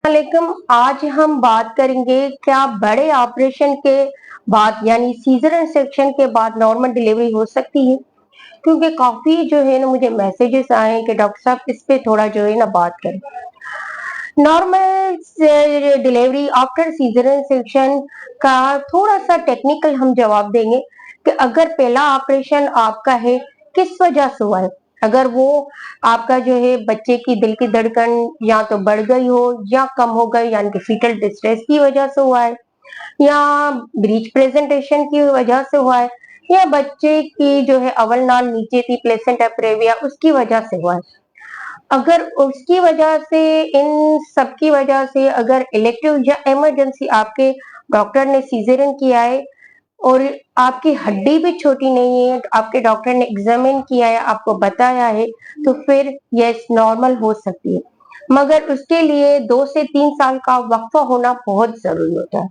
वालेकुम। आज हम बात करेंगे क्या बड़े ऑपरेशन के बाद यानी सीजर सेक्शन के बाद नॉर्मल डिलीवरी हो सकती है। क्योंकि काफी जो है ना मुझे मैसेजेस आए हैं कि डॉक्टर साहब इस पे थोड़ा जो है ना बात करें। Normal delivery after caesar section का थोड़ा सा टेक्निकल हम जवाब देंगे कि अगर पहला ऑपरेशन आपका है किस वजह से हुआ है। अगर वो आपका जो है बच्चे की दिल की धड़कन या तो बढ़ गई हो या कम हो गई यानी कि फीटल डिस्ट्रेस की वजह से हुआ है, या ब्रीच प्रेजेंटेशन की वजह से हुआ है, या बच्चे की जो है अवल नाल नीचे थी प्लेसेंटा प्रेविया उसकी वजह से हुआ है। अगर उसकी वजह से इन सब की वजह से अगर इलेक्टिव या इमरजेंसी आपके डॉक्टर ने सीजरियन किया है और आपकी हड्डी भी छोटी नहीं है, आपके डॉक्टर ने एग्जामिन किया है, आपको बताया है, तो फिर यस नॉर्मल हो सकती है। मगर उसके लिए 2 से 3 साल का वक्फा होना बहुत जरूरी होता है।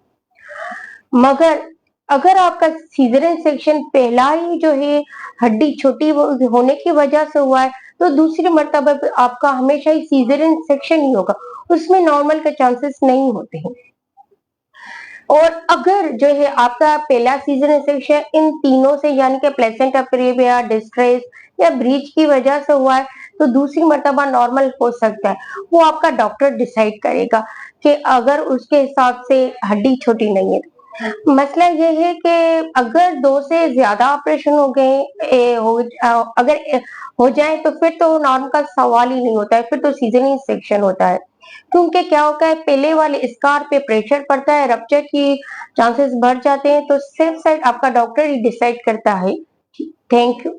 मगर अगर आपका सीजरियन सेक्शन पहला ही जो है हड्डी छोटी होने की वजह से हुआ है, तो दूसरी मर्तबा पे आपका हमेशा ही सीजरियन सेक्शन ही होगा, उसमें नॉर्मल के चांसेस नहीं होते हैं। और अगर जो है आपका पहला सीजन सेक्शन इन तीनों से यानी कि प्लेसेंटा प्रेविया, डिस्ट्रेस या ब्रीच की वजह से हुआ है, तो दूसरी मर्तबा नॉर्मल हो सकता है। वो आपका डॉक्टर डिसाइड करेगा कि अगर उसके हिसाब से हड्डी छोटी नहीं है। मसला ये है कि अगर 2 से ज्यादा ऑपरेशन हो गए अगर हो जाए तो फिर तो नॉर्म का सवाल ही नहीं होता है, फिर तो सीजनिंग सेक्शन होता है। क्योंकि क्या होता है पहले वाले स्कार पे प्रेशर पड़ता है, रप्चर की चांसेस बढ़ जाते हैं, तो सिर्फ आपका डॉक्टर ही डिसाइड करता है। Thank you.